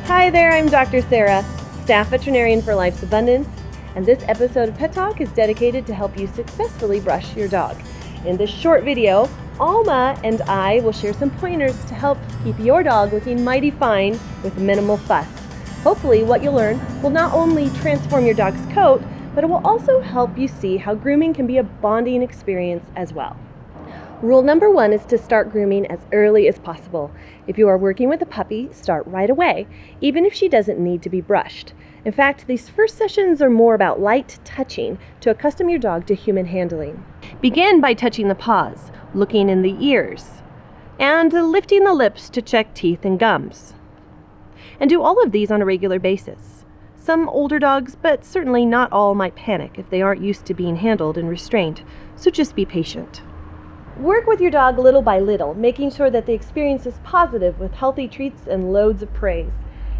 Hi there, I'm Dr. Sarah, staff veterinarian for Life's Abundance, and this episode of Pet Talk is dedicated to help you successfully brush your dog. In this short video, Alma and I will share some pointers to help keep your dog looking mighty fine with minimal fuss. Hopefully what you'll learn will not only transform your dog's coat, but it will also help you see how grooming can be a bonding experience as well. Rule number 1 is to start grooming as early as possible. If you are working with a puppy, start right away, even if she doesn't need to be brushed. In fact, these first sessions are more about light touching to accustom your dog to human handling. Begin by touching the paws, looking in the ears, and lifting the lips to check teeth and gums. And do all of these on a regular basis. Some older dogs, but certainly not all, might panic if they aren't used to being handled and restrained, so just be patient. Work with your dog little by little, making sure that the experience is positive with healthy treats and loads of praise.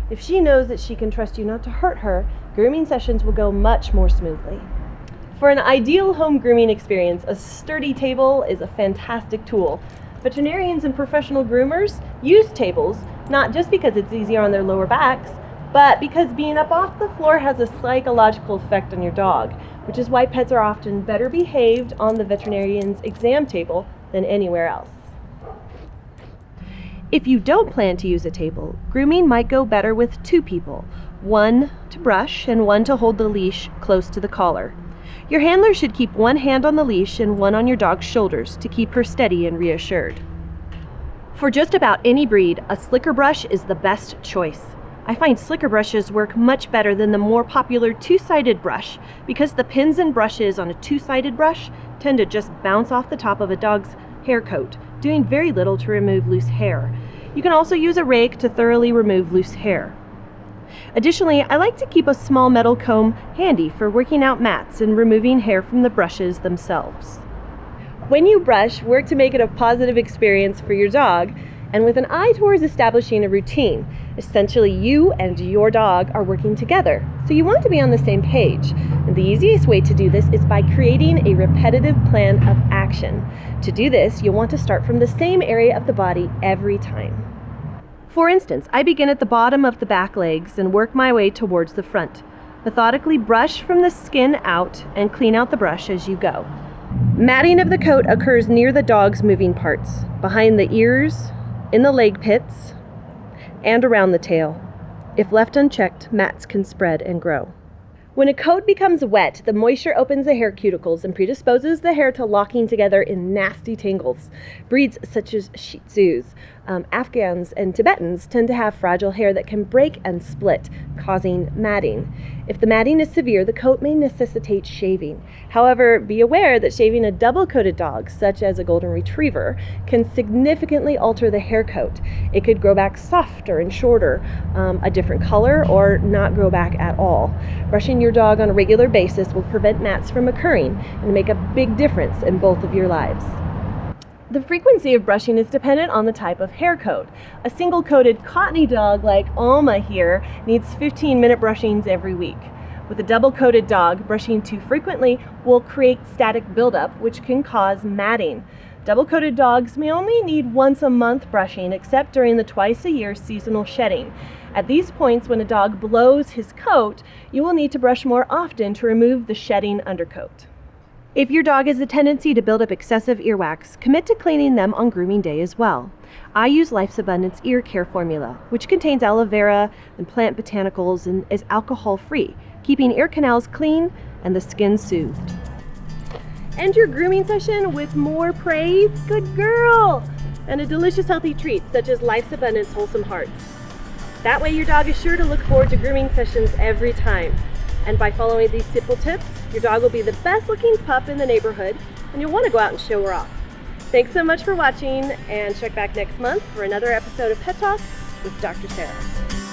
If she knows that she can trust you not to hurt her, grooming sessions will go much more smoothly. For an ideal home grooming experience, a sturdy table is a fantastic tool. Veterinarians and professional groomers use tables, not just because it's easier on their lower backs, but because being up off the floor has a psychological effect on your dog, which is why pets are often better behaved on the veterinarian's exam table than anywhere else. If you don't plan to use a table, grooming might go better with 2 people, one to brush and one to hold the leash close to the collar. Your handler should keep one hand on the leash and one on your dog's shoulders to keep her steady and reassured. For just about any breed, a slicker brush is the best choice. I find slicker brushes work much better than the more popular 2-sided brush because the pins and brushes on a 2-sided brush tend to just bounce off the top of a dog's hair coat, doing very little to remove loose hair. You can also use a rake to thoroughly remove loose hair. Additionally, I like to keep a small metal comb handy for working out mats and removing hair from the brushes themselves. When you brush, work to make it a positive experience for your dog, and with an eye towards establishing a routine. Essentially, you and your dog are working together, so you want to be on the same page. And the easiest way to do this is by creating a repetitive plan of action. To do this, you'll want to start from the same area of the body every time. For instance, I begin at the bottom of the back legs and work my way towards the front. Methodically brush from the skin out and clean out the brush as you go. Matting of the coat occurs near the dog's moving parts, behind the ears, in the leg pits, and around the tail. If left unchecked, mats can spread and grow. When a coat becomes wet, the moisture opens the hair cuticles and predisposes the hair to locking together in nasty tangles. Breeds such as Shih Tzus, Afghans, and Tibetans tend to have fragile hair that can break and split, causing matting. If the matting is severe, the coat may necessitate shaving. However, be aware that shaving a double-coated dog, such as a golden retriever, can significantly alter the hair coat. It could grow back softer and shorter, a different color, or not grow back at all. Brushing your dog on a regular basis will prevent mats from occurring and make a big difference in both of your lives. The frequency of brushing is dependent on the type of hair coat. A single-coated cottony dog like Alma here needs 15-minute brushings every week. With a double-coated dog, brushing too frequently will create static buildup, which can cause matting. Double-coated dogs may only need once a month brushing, except during the twice-a-year seasonal shedding. At these points, when a dog blows his coat, you will need to brush more often to remove the shedding undercoat. If your dog has a tendency to build up excessive earwax, commit to cleaning them on grooming day as well. I use Life's Abundance Ear Care Formula, which contains aloe vera and plant botanicals and is alcohol-free, keeping ear canals clean and the skin soothed. End your grooming session with more praise, good girl, and a delicious healthy treat such as Life's Abundance Wholesome Hearts. That way your dog is sure to look forward to grooming sessions every time. And by following these simple tips, your dog will be the best looking pup in the neighborhood and you'll want to go out and show her off. Thanks so much for watching, and check back next month for another episode of Pet Talk with Dr. Sarah.